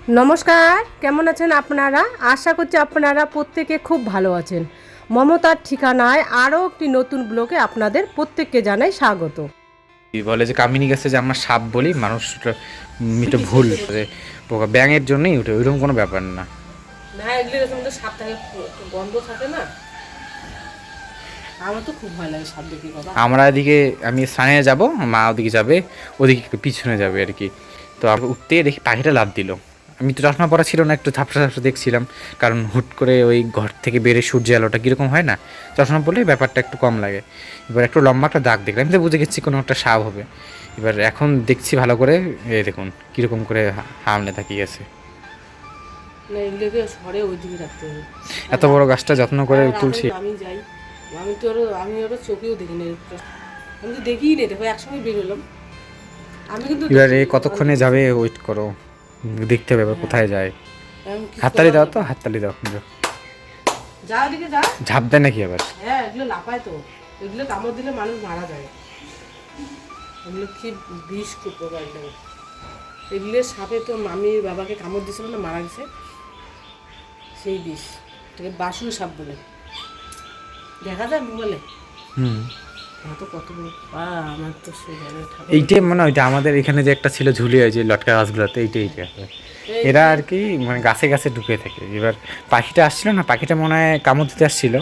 নমস্কার, কেমন আছেন আপনারা? আশা করছি আপনারা প্রত্যেকে খুব ভালো আছেন। মমতার ঠিকানায় আরও একটি নতুন ব্লগে আপনাদের প্রত্যেককে জানাই স্বাগত। বলে যে কামিনী গাছে যে আমরা সাপ বলি, মানুষ এটা ভুল, যে পোকা ব্যাঙের জন্যই উঠে, ওইরকম কোনো ব্যাপার না। না, এগুলো তো সাপ থাকে, গন্ধ থাকে না। আমার তো খুব ভয় লাগে সাপ দেখে বাবা। আমরা এদিকে আমি স্নানে যাব, মা ওদিকে যাবে, ওদিকে একটু পিছনে যাবে আর কি। তো আমরা উঠতে দেখি পাখিটা লাফ দিল। আমি তো চশমা পরা ছিল না, একটু ঝাপসা ঝাপসা দেখছিলাম, কারণ হুট করে ওই ঘর থেকে বেরে সূর্য আলোটা কীরকম হয় না, চশমা পরলে ব্যাপারটা একটু কম লাগে। এবার একটু লম্বা একটা দাগ দেখলাম, আমি তো বুঝে গেছি কোনো একটা সাপ হবে। এবার এখন দেখছি ভালো করে, এই দেখুন কীরকম করে হামলে তাকিয়ে গেছে। না, এগুলোকে সরে ওই দিকে রাখতে হবে। এত বড় গাছটা যত্ন করে তুলছি। আমি যাই, আমি ওরা চোখেও দেখিনি, আমি তো দেখিই নেই। দেখো একসঙ্গে বেরোলাম আমি, কিন্তু এবারে কতক্ষণে যাবে ওয়েট করো, দেখতে হবে এবার কোথায় যায়। হাততালি দাও তো, হাততালি দাও। যা ওদিকে যা। ঝাঁপ দেয় নাকি আবার? হ্যাঁ, এগুলো লাফায় তো, এগুলো কামড় দিলে মানুষ মারা যায়। এগুলো কি বিষ, খুব প্রকার। এগুলো সাপে তো মামির বাবাকে কামড় দিয়েছিল না, মারা গেছে। সেই বিষ, এটাকে বাসুর সাপ বলে, দেখা যায় মোবাইলে। তো কত আমার তো সেই এইটাই মনে হয়, ওইটা আমাদের এখানে যে একটা ছিল ঝুলিয়ে, যে লটকা গাছগুলোতে, এইটাই এরা আর কি মানে গাছে গাছে ঢুকে থাকে। এবার পাখিটা আসছিল না, পাখিটা মনে হয় কামড় দিতে আসছিল,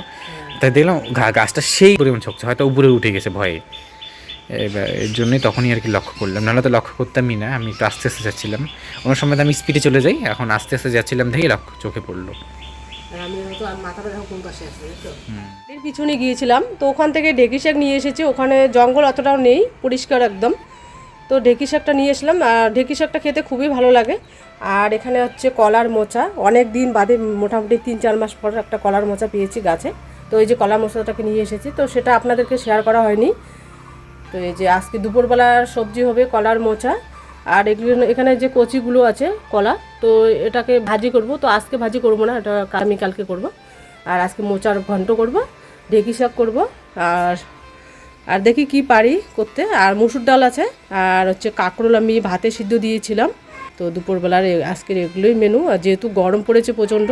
তাই দেখলাম গাছটা সেই পরিমাণ ঝকছে, হয়তো উপরে উঠে গেছে ভয়ে। এবার এর জন্যই তখনই আর কি লক্ষ্য করলাম, নাহলে তো লক্ষ্য করতামই না। আমি একটু আস্তে আস্তে যাচ্ছিলাম, অন্য সময় তো আমি স্পিডে চলে যাই, এখন আস্তে আস্তে যাচ্ছিলাম, দেখি লক্ষ্য চোখে পড়লো। এর পিছনে গিয়েছিলাম, তো ওখান থেকে ঢেঁকি শাক নিয়ে এসেছি। ওখানে জঙ্গল অতটাও নেই, পরিষ্কার একদম। তো ঢেঁকি শাকটা নিয়ে এসলাম, আর ঢেঁকি শাকটা খেতে খুবই ভালো লাগে। আর এখানে হচ্ছে কলার মোচা, অনেক দিন বাদে, মোটামুটি 3-4 মাস পর একটা কলার মোচা পেয়েছি গাছে। তো এই যে কলার মোচাটাকে নিয়ে এসেছি, তো সেটা আপনাদেরকে শেয়ার করা হয়নি। তো এই যে আজকে দুপুরবেলার সবজি হবে কলার মোচা। আর এগুলো, এখানে যে কচিগুলো আছে কলা, তো এটাকে ভাজি করব। তো আজকে ভাজি করব না, এটা আমি কালকে করব। আর আজকে মোচার ঘন্ট করব, ঢেঁকি শাক করব। আর আর দেখি কি পারি করতে। আর মুসুর ডাল আছে, আর হচ্ছে কাঁকরোল আমি ভাতে সিদ্ধ দিয়েছিলাম। তো দুপুরবেলার আজকের এগুলোই মেনু। আর যেহেতু গরম পড়েছে প্রচণ্ড,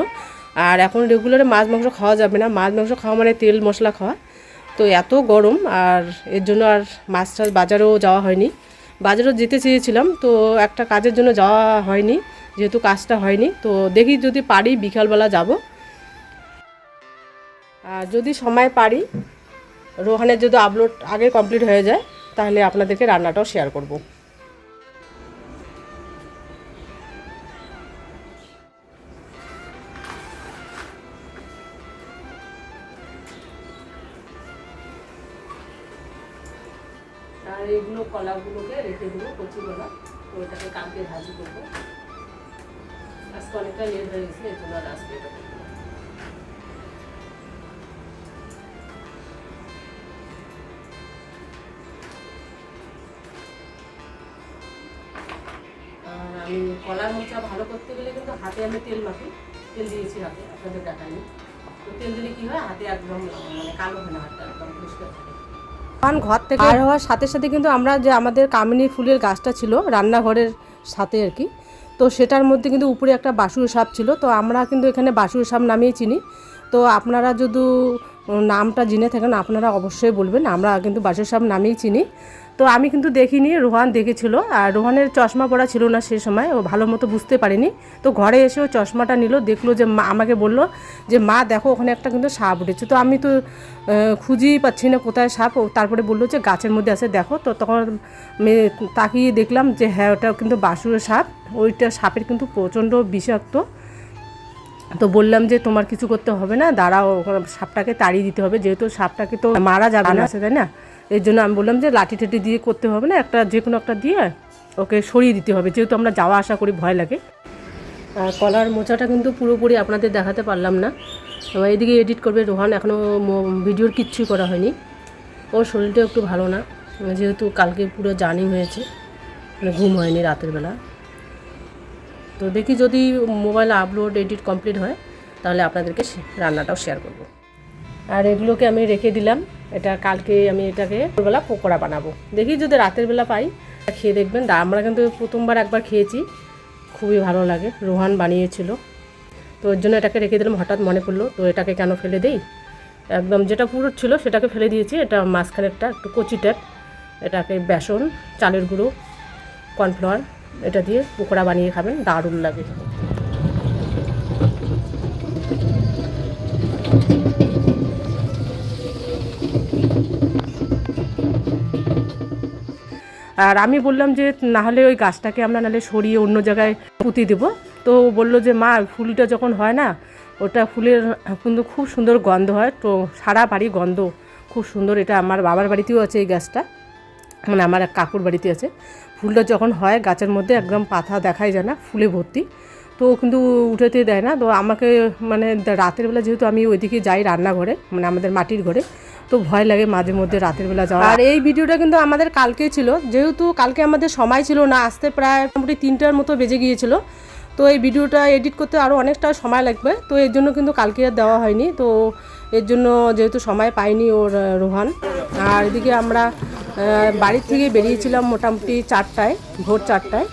আর এখন রেগুলারে মাছ মাংস খাওয়া যাবে না। মাছ মাংস খাওয়া মানে তেল মশলা খাওয়া। তো এত গরম, আর এর জন্য আর মাছ টাছ বাজারেও যাওয়া হয়নি। বাজারেও যেতে চেয়েছিলাম, তো একটা কাজের জন্য যাওয়া হয়নি, যেহেতু কাজটা হয়নি। তো দেখি যদি পারি বিকালবেলা যাব। আর যদি সময় পারি, রোহানের যদি আপলোড আগে কমপ্লিট হয়ে যায়, তাহলে আপনাদেরকে রান্নাটাও শেয়ার করব। আর এগুলো কলাগুলোকে রেখে দেবো, কচিগুলো। তো ওটাকে কালকে ভাজি করবো। আজকে অনেকটা লেট হয়ে গেছে, এই জন্য আর আজকে এটা করবো। আর আমি কলার মোচা ভালো করতে গেলে কিন্তু হাতে আমি তেল মাখি। তেল দিয়েছি হাতে, আপনাদের দেখাইনি। তো তেল দিলে কি হয়, হাতে একদম মানে কালো হয় না, হাতটা একদম পরিষ্কার থাকে। ঘর থেকে আর হওয়ার সাথে সাথে কিন্তু আমরা যে আমাদের কামিনী ফুলের গাছটা ছিল রান্নাঘরের সাথে আর কি, তো সেটার মধ্যে কিন্তু উপরে একটা বাসুর সাপ ছিল। তো আমরা কিন্তু এখানে বাসুর সাপ নামেই চিনি। তো আপনারা যদি নামটা জেনে থাকেন, আপনারা অবশ্যই বলবেন। আমরা কিন্তু বাসুর সাপ নামেই চিনি। তো আমি কিন্তু দেখিনি, রোহান দেখেছিল। আর রোহানের চশমা পরা ছিল না সে সময়, ও ভালো মতো বুঝতে পারেনি। তো ঘরে এসে ও চশমাটা নিল, দেখলো যে মা আমাকে বলল যে মা দেখো ওখানে একটা কিন্তু সাপ উঠেছে। তো আমি তো খুঁজেই পাচ্ছি না কোথায় সাপ। তারপরে বললো যে গাছের মধ্যে আছে দেখো। তো তখন তাকিয়ে দেখলাম যে হ্যাঁ, ওটা কিন্তু বাসুরের সাপ। ওইটা সাপের কিন্তু প্রচণ্ড বিষাক্ত। তো বললাম যে তোমার কিছু করতে হবে না, দাঁড়াও, সাপটাকে তাড়িয়ে দিতে হবে, যেহেতু সাপটাকে তো মারা যাবে না, তাই না? এর জন্য আমি বললাম যে লাঠি ঠাঠি দিয়ে করতে হবে না, একটা যে কোনো একটা দিয়ে ওকে সরিয়ে দিতে হবে, যেহেতু আমরা যাওয়া আসা করি, ভয় লাগে। আর কলার মোচাটা কিন্তু পুরোপুরি আপনাদের দেখাতে পারলাম না। এদিকে এডিট করবে রোহান, এখনও ভিডিওর কিচ্ছুই করা হয়নি। ওর শরীরটা একটু ভালো না, যেহেতু কালকে পুরো জার্নি হয়েছে, মানে ঘুম হয়নি রাতের বেলা। তো দেখি যদি মোবাইলে আপলোড এডিট কমপ্লিট হয়, তাহলে আপনাদেরকে রান্নাটাও শেয়ার করব। আর এগুলোকে আমি রেখে দিলাম, এটা কালকে আমি এটাকে ভোরবেলা পকোড়া বানাবো। দেখি যদি রাতের বেলা পাই, খেয়ে দেখবেন। আমরা কিন্তু প্রথমবার একবার খেয়েছি, খুবই ভালো লাগে, রোহান বানিয়েছিল। তো ওর জন্য এটাকে রেখে দিলাম, হঠাৎ মনে পড়লো তো এটাকে কেন ফেলে দেই, একদম যেটা পুরো ছিল সেটাকে ফেলে দিয়েছি। এটা মাঝখানে একটা একটু কচি টাইপ, এটাকে বেসন, চালের গুঁড়ো, কর্নফ্লাওয়ার এটা দিয়ে পকোড়া বানিয়ে খাবেন, দারুণ লাগে। আর আমি বললাম যে নাহলে ওই গাছটাকে আমরা নাহলে সরিয়ে অন্য জায়গায় পুঁতে দেবো। তো বললো যে মা ফুলটা যখন হয় না, ওটা ফুলের কিন্তু খুব সুন্দর গন্ধ হয়, তো সারা বাড়ি গন্ধ খুব সুন্দর। এটা আমার বাবার বাড়িতেও আছে এই গাছটা, মানে আমার এক কাকুর বাড়িতে আছে। ফুলটা যখন হয় গাছের মধ্যে একদম পাতা দেখাই যায় না, ফুলে ভর্তি। তো কিন্তু উঠাতে দেয় না। তো আমাকে মানে রাতের বেলা যেহেতু আমি ওইদিকে যাই রান্নাঘরে, মানে আমাদের মাটির ঘরে, তো ভয় লাগে মাঝে মধ্যে রাতের বেলা যাওয়া। আর এই ভিডিওটা কিন্তু আমাদের কালকে ছিল, যেহেতু কালকে আমাদের সময় ছিল না আসতে, প্রায় মোটামুটি 3টার মতো বেজে গিয়েছিল। তো এই ভিডিওটা এডিট করতে আরও অনেকটা সময় লাগবে, তো এর জন্য কিন্তু কালকে আর দেওয়া হয়নি। তো এর জন্য যেহেতু সময় পাইনি ওর রোহান। আর এদিকে আমরা বাড়ির থেকে বেরিয়েছিলাম মোটামুটি 4টায়, ভোর 4টায়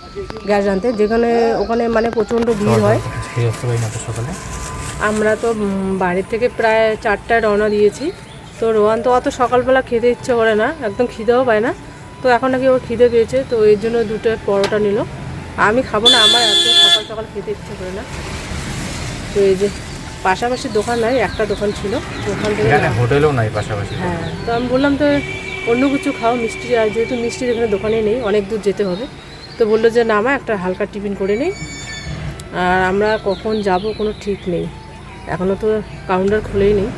গ্যাস আনতে, যেখানে ওখানে মানে প্রচণ্ড ভিড় হয়। আমরা তো বাড়ির থেকে প্রায় 4টায় রওনা দিয়েছি। তো রোহান তো অত সকালবেলা খেতে ইচ্ছে করে না, একদম খিদেও পায় না। তো এখন নাকি ওর খিদে পেয়েছে, তো এর জন্য 2টা পরোটা নিল। আমি খাবো না, আমার এত সকাল সকাল খেতে ইচ্ছে করে না। তো এই যে পাশাপাশি দোকান নয়, একটা দোকান ছিল, ওখান থেকে হোটেলও নাই পাশাপাশি। হ্যাঁ, তো আমি বললাম তো অন্য কিছু খাও মিষ্টি, আর যেহেতু মিষ্টির এখানে দোকানে নেই, অনেক দূর যেতে হবে। তো বললো যে না মা একটা হালকা টিফিন করে নেই। আর আমরা কখন যাব কোনো ঠিক নেই, এখনও তো কাউন্টার খুলেই নেই।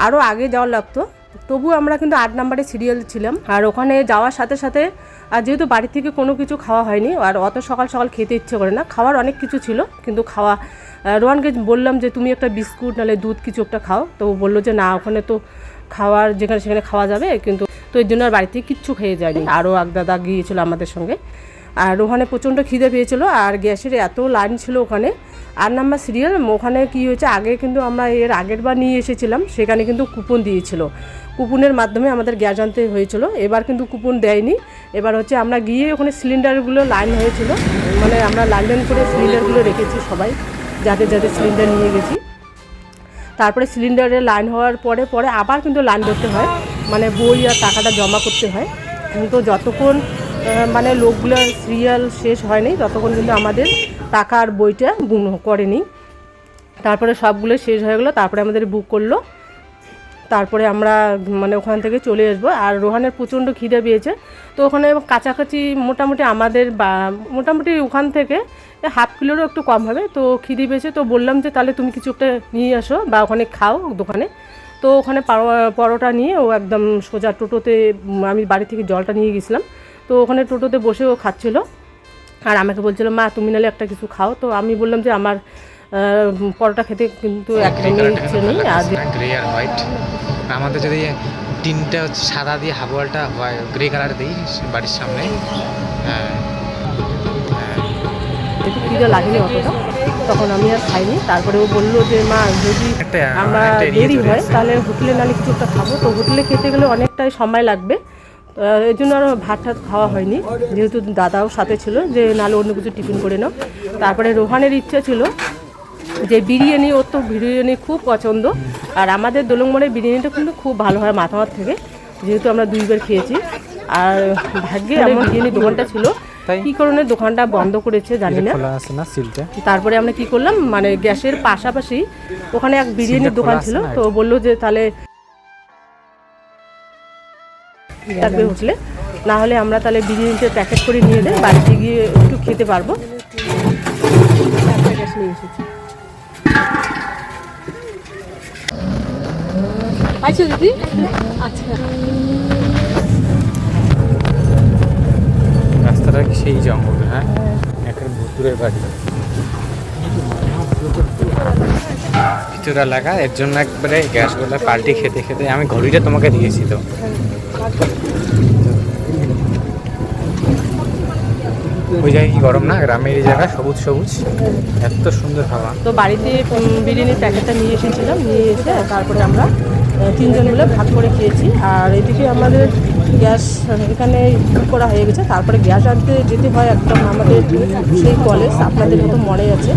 আরও আগে যাওয়ার লাগতো, তবু আমরা কিন্তু 8 নম্বরে সিরিয়াল ছিলাম। আর ওখানে যাওয়ার সাথে সাথে, আর যেহেতু বাড়ি থেকে কোনো কিছু খাওয়া হয়নি, আর অত সকাল সকাল খেতে ইচ্ছে করে না, খাওয়ার অনেক কিছু ছিল কিন্তু খাওয়া, রোহানকে বললাম যে তুমি একটা বিস্কুট নাহলে দুধ কিছু একটা খাও। তো বললো যে না ওখানে তো খাওয়ার যেখানে সেখানে খাওয়া যাবে, কিন্তু তো এর জন্য আর বাড়ি থেকে কিচ্ছু খেয়ে যায়নি। আরও এক দাদা গিয়েছিলো আমাদের সঙ্গে। আর ওখানে প্রচণ্ড খিদে পেয়েছিলো, আর গ্যাসের এত লাইন ছিল ওখানে। 8 নম্বর সিরিয়াল। ওখানে কী হয়েছে, আগে কিন্তু আমরা এর আগের বার নিয়ে এসেছিলাম, সেখানে কিন্তু কুপন দিয়েছিল, কুপনের মাধ্যমে আমাদের গ্যাস আনতে হয়েছিল। এবার কিন্তু কুপন দেয়নি। এবার হচ্ছে আমরা গিয়ে ওখানে সিলিন্ডারগুলো লাইন হয়েছিল, মানে আমরা লাইন করে সিলিন্ডারগুলো রেখেছি সবাই, যাদের যাদের সিলিন্ডার নিয়ে গেছি। তারপরে সিলিন্ডারে লাইন হওয়ার পরে পরে আবার কিন্তু লাইন ধরতে হয়, মানে বই আর টাকাটা জমা করতে হয়। কিন্তু যতক্ষণ মানে লোকগুলোর সিরিয়াল শেষ হয়নি ততক্ষণ কিন্তু আমাদের টাকার বইটা করেনি। তারপরে সবগুলো শেষ হয়ে গেলো, তারপরে আমাদের বুক করলো, তারপরে আমরা মানে ওখান থেকে চলে আসবো। আর রোহানের প্রচণ্ড খিদে পেয়েছে, তো ওখানে কাছাকাছি মোটামুটি আমাদের বা মোটামুটি ওখান থেকে ½ কিলোরও একটু কম হবে। তো খিদে পেয়েছে, তো বললাম যে তাহলে তুমি কিছু একটা নিয়ে আসো বা ওখানে খাও দোকানে। তো ওখানে পরোটা নিয়ে ও একদম সোজা টোটোতে, আমি বাড়ি থেকে জলটা নিয়ে গেছিলাম, তো ওখানে টোটোতে বসে ও খাচ্ছিলো। আর আমাকে বলছিল মা তুমি নাহলে একটা কিছু খাও। তো আমি বললাম যে আমার পরোটা খেতে কিন্তু একদমই ইচ্ছে নেই। আর গ্রে আর হোয়াইট, আমাদের যদি টিনটা হচ্ছে সাদা দিয়ে হাফ ওয়ালটা গ্রে কালার দিই বাড়ির সামনে। হ্যাঁ, একটু খিদে লাগেনি অতটা, তখন আমি আর খাইনি। তারপরে ও বললো যে মা যদি আমরা দেরি হয় তাহলে হোটেলে নাহলে কিছু একটা খাবো। তো হোটেলে খেতে গেলে অনেকটাই সময় লাগবে, এই জন্য আরও ভাত টাত খাওয়া হয়নি, যেহেতু দাদাও সাথে ছিল যে নাহলে অন্য কিছু টিফিন করে নাও। তারপরে রোহানের ইচ্ছা ছিল যে বিরিয়ানি, ওর তো বিরিয়ানি খুব পছন্দ। আর আমাদের দোলংমোড়ের বিরিয়ানিটা কিন্তু খুব ভালো হয় মাথামার থেকে, যেহেতু আমরা 2 বার খেয়েছি। আর ভাগ্যে আমার বিরিয়ানির দোকানটা ছিল, কী কারণে দোকানটা বন্ধ করেছে জানি না। তারপরে আমরা কি করলাম, মানে গ্যাসের পাশাপাশি ওখানে এক বিরিয়ানির দোকান ছিল, তো বললো যে তাহলে থাকবে হোটেলে, না হলে আমরা তাহলে বিরিয়ানিতে প্যাকেট করে নিয়ে দেয়, বাড়িতে গিয়ে একটু খেতে পারবো। গ্যাস নিয়ে এসেছি। আচ্ছা দিদি, আচ্ছা রাস্তাটা কি সেই জঙ্গল? হ্যাঁ, একটা ভুতুরের বাড়ি ভিতর এলাকা, এর জন্য একবারে গ্যাসগুলো পাল্টি খেতে খেতে আমি ঘড়িটা তোমাকে দিয়েছি। তো ওই জায়গায় কি গরম না, গ্রামের এই জায়গা সবুজ সবুজ, এত সুন্দর হাওয়া। তো বাড়িতে বিরিয়ানির প্যাকেটটা নিয়ে এসেছিলাম, নিয়ে এসে তারপরে আমরা 3 জন মিলে ভাগ করে খেয়েছি। আর এদিকে আমাদের গ্যাস এখানে বুক করা হয়ে গেছে, তারপরে গ্যাস আনতে যেতে হয় একদম আমাদের সেই কলেজ, আপনাদের মতো মনে আছে।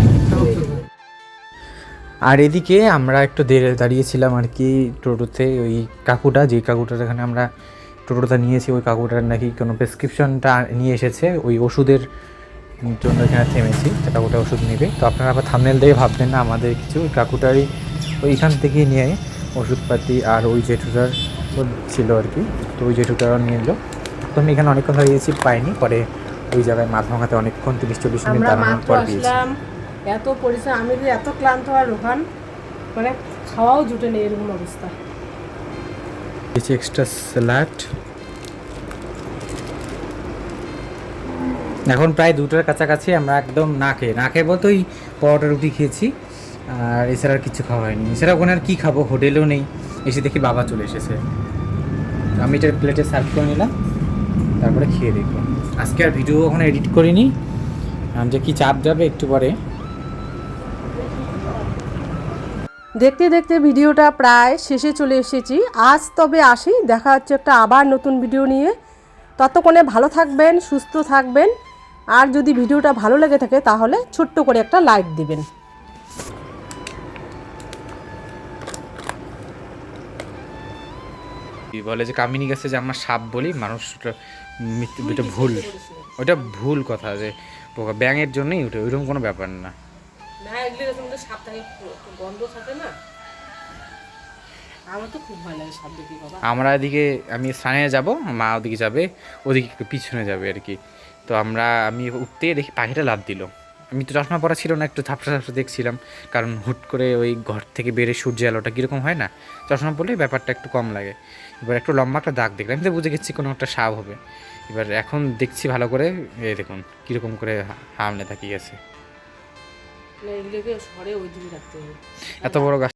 আর এদিকে আমরা একটু দাঁড়িয়েছিলাম আর কি টোটোতে, ওই কাকুটা, যেই কাকুটার এখানে আমরা টোটোটা নিয়েছি, ওই কাকুটার নাকি কোনো প্রেসক্রিপশনটা নিয়ে এসেছে ওই ওষুধের জন্য এখানে থেমেছি, কাকুটা ওষুধ নেবে। তো আপনারা আবার থাম্বনেল দেখে ভাববেন না আমাদের কিছু, ওই কাকুটারই ওইখান থেকে নিয়ে ওষুধপাতি, আর ওই জেঠুটার ছিল আর কি, তো ওই জেঠুটারও নিয়ে এলো। তো আমি এখানে অনেকক্ষণ দাঁড়িয়েছি, পাইনি, পরে ওই জায়গায় মাথাভাঙাতে অনেকক্ষণ 30-40 মিনিট দাঁড়ানোর পর দিয়েছি। এত পরিশ্রম, আমি যে এত ক্লান্ত আর রোহান মানে খাওয়াও জুটে নেই এরকম অবস্থা। দিয়েছি এক্সট্রা স্যালাড। এখন প্রায় 2টার কাছাকাছি, আমরা একদম না খেয়ে বলতে ওই পরোটা রুটি খেয়েছি, আর এছাড়া আর কিছু খাওয়া হয়নি। এছাড়া ওখানে আর কী খাবো, হোটেলেও নেই। এসে দেখি বাবা চলে এসেছে, আমি এটার প্লেটে সার্ভ করে নিলাম, তারপরে খেয়ে দেখবো। আজকে আর ভিডিও ওখানে এডিট করিনি, যে কি চাপ যাবে একটু পরে। দেখতে দেখতে ভিডিওটা প্রায় শেষে চলে এসেছি। আজ তবে আসি, দেখা হচ্ছে একটা আবার নতুন ভিডিও নিয়ে। ততক্ষণে ভালো থাকবেন, সুস্থ থাকবেন, আর যদি ভিডিওটা ভালো লেগে থাকে তাহলে ছোট্ট করে একটা লাইক দিবেন। বলে যে কামিনী গাছে যে আমরা সাপ বলি, মানুষ এটা ভুল, ওটা ভুল কথা, যে পোকা ব্যাঙের জন্যই উঠে, ওইরকম কোনো ব্যাপার না। না, এগুলো কিন্তু সাপ থাকে, গন্ধ থাকে না, আমার তো খুব ভয় লাগে সাপ দেখি বাবা। আমরা এদিকে, আমি স্নানে যাব, মা ওদিকে যাবে, ওদিকে একটু পিছনে যাবে আর কি। তো আমি উঠতে দেখি পাখিটা লাফ দিল। আমি তো চশমা পরা ছিল না, একটু ঝাপসা ঝাপসা দেখছিলাম, কারণ হুট করে ওই ঘর থেকে বেড়ে সূর্যের আলোটা কীরকম হয় না, চশমা পরলে ব্যাপারটা একটু কম লাগে। এবার একটু লম্বা একটা দাগ দেখলাম, আমি তো বুঝে গেছি কোনো একটা সাপ হবে। এবার এখন দেখছি ভালো করে, এই দেখুন কীরকম করে হামলে তাকিয়ে গেছে। এগুলোকে সরে ওই দিকে রাখতে হবে। এত বড় গাছ